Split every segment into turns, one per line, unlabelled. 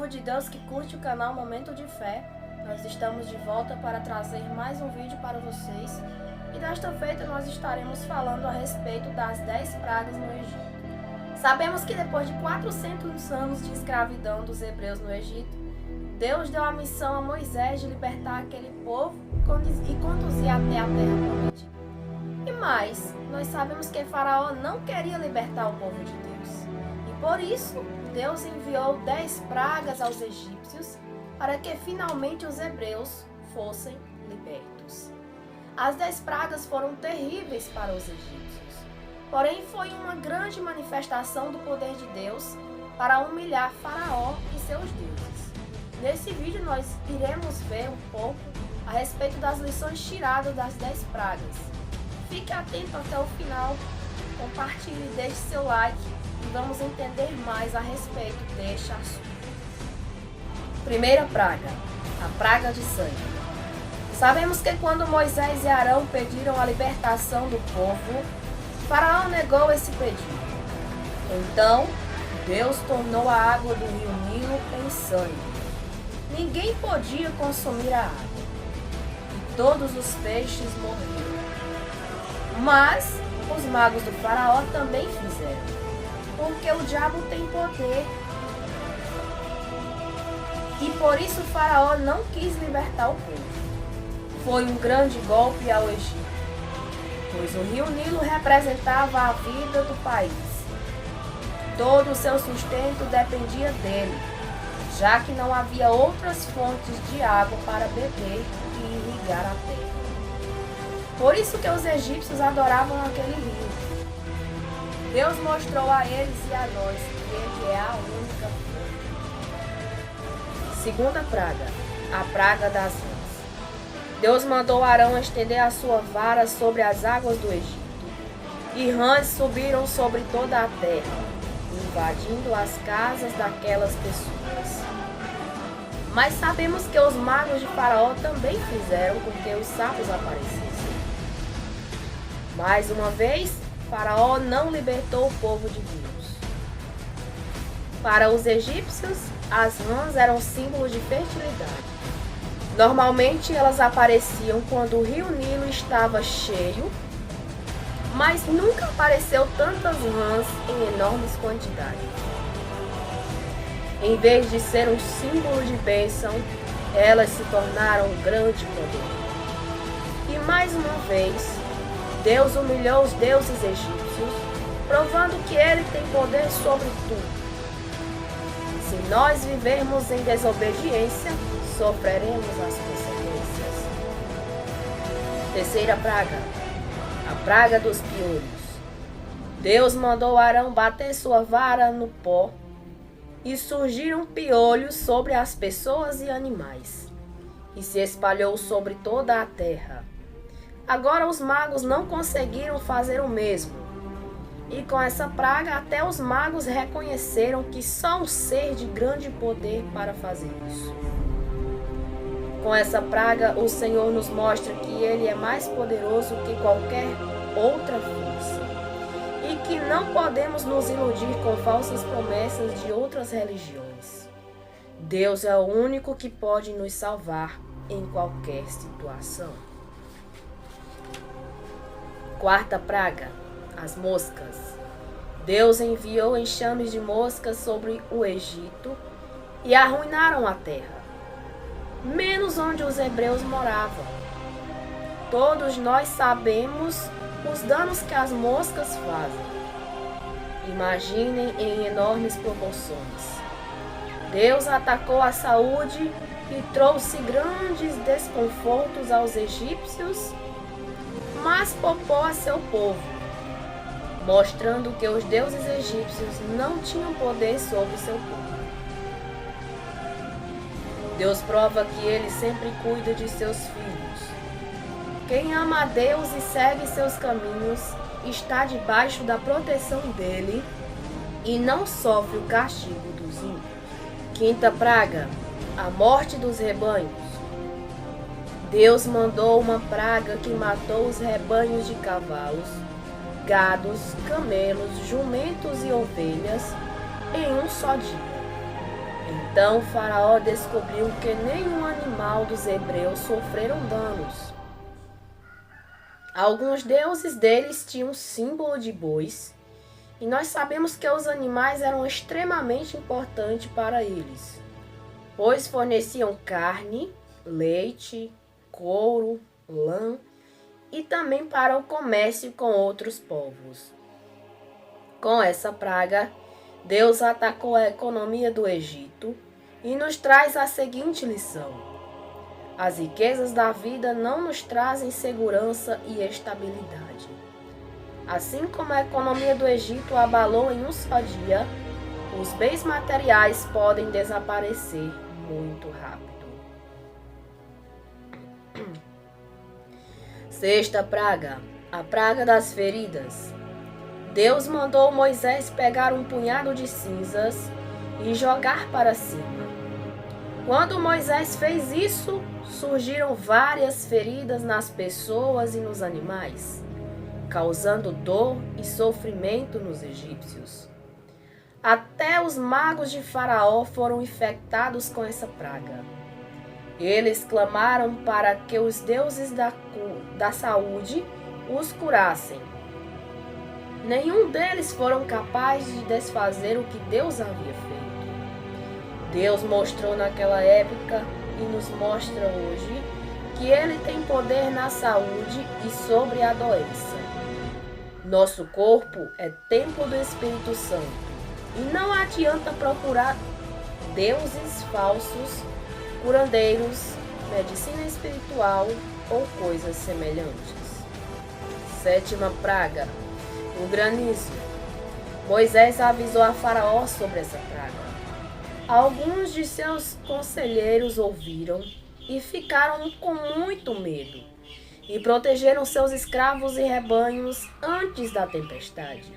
povo de Deus que curte o canal Momento de Fé, nós estamos de volta para trazer mais um vídeo para vocês e desta feita nós estaremos falando a respeito das 10 pragas no Egito. Sabemos que depois de 400 anos de escravidão dos hebreus no Egito, Deus deu a missão a Moisés de libertar aquele povo e conduzir até a terra prometida. E mais, nós sabemos que Faraó não queria libertar o povo de Deus. E por isso, Deus enviou 10 pragas aos egípcios para que finalmente os hebreus fossem libertos. As 10 pragas foram terríveis para os egípcios, porém foi uma grande manifestação do poder de Deus para humilhar Faraó e seus deuses. Nesse vídeo nós iremos ver um pouco a respeito das lições tiradas das 10 pragas. Fique atento até o final, compartilhe e deixe seu like e vamos entender mais a respeito deste assunto. Primeira praga, a praga de sangue. Sabemos que quando Moisés e Arão pediram a libertação do povo, Faraó negou esse pedido. Então, Deus tornou a água do rio Nilo em sangue. Ninguém podia consumir a água, e todos os peixes morreram. Mas os magos do Faraó também fizeram, porque o diabo tem poder. E por isso o Faraó não quis libertar o povo. Foi um grande golpe ao Egito, pois o rio Nilo representava a vida do país. Todo o seu sustento dependia dele, já que não havia outras fontes de água para beber e irrigar a terra. Por isso que os egípcios adoravam aquele rio. Deus mostrou a eles e a nós que ele é a única fonte. Segunda praga, a praga das rãs. Deus mandou Arão estender a sua vara sobre as águas do Egito, e rãs subiram sobre toda a terra, invadindo as casas daquelas pessoas. Mas sabemos que os magos de Faraó também fizeram com que os sapos aparecessem. Mais uma vez, Faraó não libertou o povo de Deus. Para os egípcios, as rãs eram símbolos de fertilidade. Normalmente elas apareciam quando o rio Nilo estava cheio, mas nunca apareceu tantas rãs em enormes quantidades. Em vez de ser um símbolo de bênção, elas se tornaram um grande poder. E mais uma vez, Deus humilhou os deuses egípcios, provando que ele tem poder sobre tudo. Se nós vivermos em desobediência, sofreremos as consequências. Terceira praga, a praga dos piolhos. Deus mandou Arão bater sua vara no pó, e surgiram piolhos sobre as pessoas e animais, e se espalhou sobre toda a terra. Agora os magos não conseguiram fazer o mesmo, e com essa praga até os magos reconheceram que só um ser de grande poder para fazer isso. Com essa praga, o Senhor nos mostra que Ele é mais poderoso que qualquer outra força, e que não podemos nos iludir com falsas promessas de outras religiões. Deus é o único que pode nos salvar em qualquer situação. Quarta praga, as moscas. Deus enviou enxames de moscas sobre o Egito e arruinaram a terra, menos onde os hebreus moravam. Todos nós sabemos os danos que as moscas fazem. Imaginem em enormes proporções. Deus atacou a saúde e trouxe grandes desconfortos aos egípcios, mas poupou a seu povo, mostrando que os deuses egípcios não tinham poder sobre seu povo. Deus prova que ele sempre cuida de seus filhos. Quem ama a Deus e segue seus caminhos está debaixo da proteção dele e não sofre o castigo dos ímpios. Quinta praga, a morte dos rebanhos. Deus mandou uma praga que matou os rebanhos de cavalos, gados, camelos, jumentos e ovelhas em um só dia. Então Faraó descobriu que nenhum animal dos hebreus sofreram danos. Alguns deuses deles tinham símbolo de bois, e nós sabemos que os animais eram extremamente importantes para eles, pois forneciam carne, leite, couro, lã e também para o comércio com outros povos. Com essa praga, Deus atacou a economia do Egito e nos traz a seguinte lição: as riquezas da vida não nos trazem segurança e estabilidade. Assim como a economia do Egito abalou em um só dia, os bens materiais podem desaparecer muito rápido. Sexta praga, a praga das feridas. Deus mandou Moisés pegar um punhado de cinzas e jogar para cima. Quando Moisés fez isso, surgiram várias feridas nas pessoas e nos animais, causando dor e sofrimento nos egípcios. Até os magos de Faraó foram infectados com essa praga. Eles clamaram para que os deuses da saúde os curassem. Nenhum deles foram capazes de desfazer o que Deus havia feito. Deus mostrou naquela época e nos mostra hoje que Ele tem poder na saúde e sobre a doença. Nosso corpo é templo do Espírito Santo e não adianta procurar deuses falsos, curandeiros, medicina espiritual ou coisas semelhantes. Sétima praga, o granizo. Moisés avisou a Faraó sobre essa praga. Alguns de seus conselheiros ouviram e ficaram com muito medo e protegeram seus escravos e rebanhos antes da tempestade.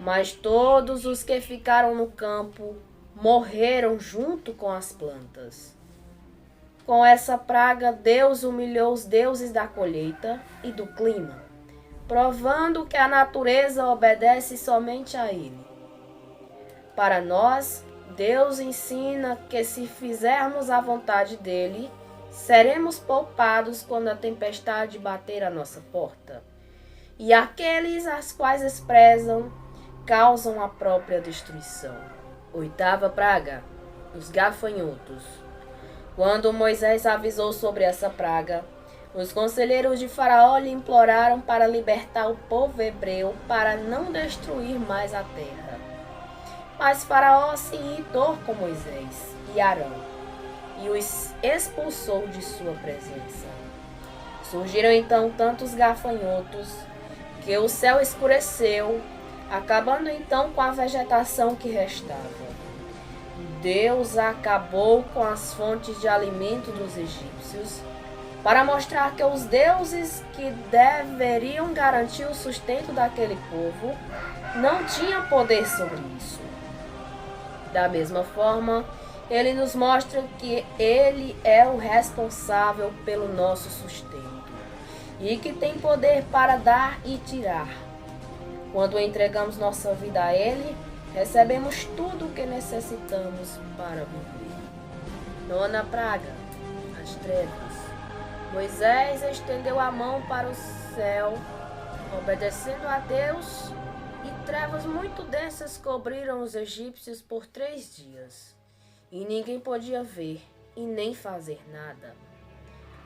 Mas todos os que ficaram no campo morreram junto com as plantas. Com essa praga, Deus humilhou os deuses da colheita e do clima, provando que a natureza obedece somente a Ele. Para nós, Deus ensina que se fizermos a vontade dEle, seremos poupados quando a tempestade bater à nossa porta. E aqueles as quais desprezam, causam a própria destruição. Oitava praga, os gafanhotos. Quando Moisés avisou sobre essa praga, os conselheiros de Faraó lhe imploraram para libertar o povo hebreu para não destruir mais a terra. Mas Faraó se irritou com Moisés e Arão e os expulsou de sua presença. Surgiram então tantos gafanhotos que o céu escureceu, acabando então com a vegetação que restava. Deus acabou com as fontes de alimento dos egípcios para mostrar que os deuses que deveriam garantir o sustento daquele povo não tinham poder sobre isso. Da mesma forma, ele nos mostra que ele é o responsável pelo nosso sustento e que tem poder para dar e tirar. Quando entregamos nossa vida a ele, recebemos tudo o que necessitamos para viver. Nona praga, as trevas. Moisés estendeu a mão para o céu, obedecendo a Deus, e trevas muito densas cobriram os egípcios por 3 dias. E ninguém podia ver e nem fazer nada.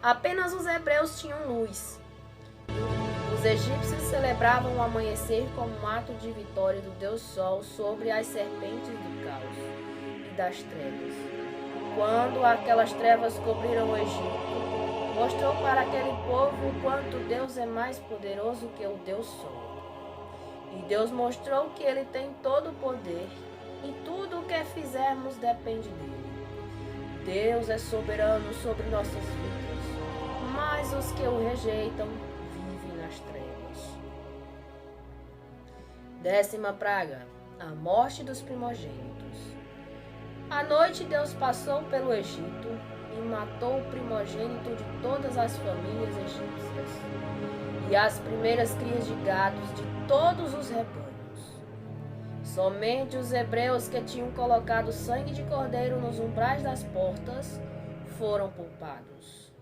Apenas os hebreus tinham luz. Os egípcios celebravam o amanhecer como um ato de vitória do Deus Sol sobre as serpentes do caos e das trevas. Quando aquelas trevas cobriram o Egito, mostrou para aquele povo o quanto Deus é mais poderoso que o Deus Sol. E Deus mostrou que Ele tem todo o poder e tudo o que fizermos depende dEle. Deus é soberano sobre nossas vidas, mas os que o rejeitam vivem nas trevas. 10ª praga, a morte dos primogênitos. À noite Deus passou pelo Egito e matou o primogênito de todas as famílias egípcias e as primeiras crias de gados de todos os rebanhos. Somente os hebreus que tinham colocado sangue de cordeiro nos umbrais das portas foram poupados.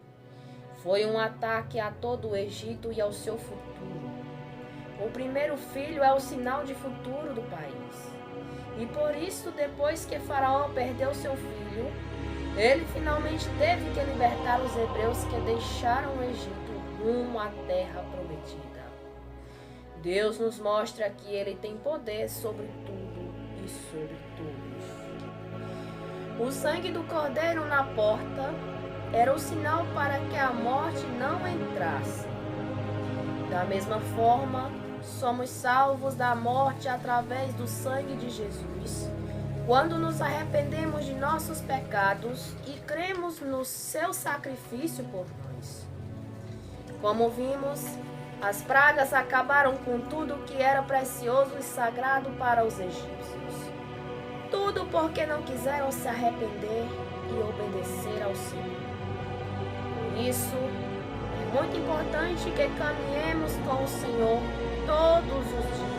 Foi um ataque a todo o Egito e ao seu futuro. O primeiro filho é o sinal de futuro do país. E por isso, depois que Faraó perdeu seu filho, ele finalmente teve que libertar os hebreus que deixaram o Egito rumo à terra prometida. Deus nos mostra que Ele tem poder sobre tudo e sobre todos. O sangue do cordeiro na porta era o sinal para que a morte não entrasse. Da mesma forma, somos salvos da morte através do sangue de Jesus, quando nos arrependemos de nossos pecados e cremos no seu sacrifício por nós. Como vimos, as pragas acabaram com tudo que era precioso e sagrado para os egípcios. Tudo porque não quiseram se arrepender e obedecer ao Senhor. Por isso, é muito importante que caminhemos com o Senhor todos os dias.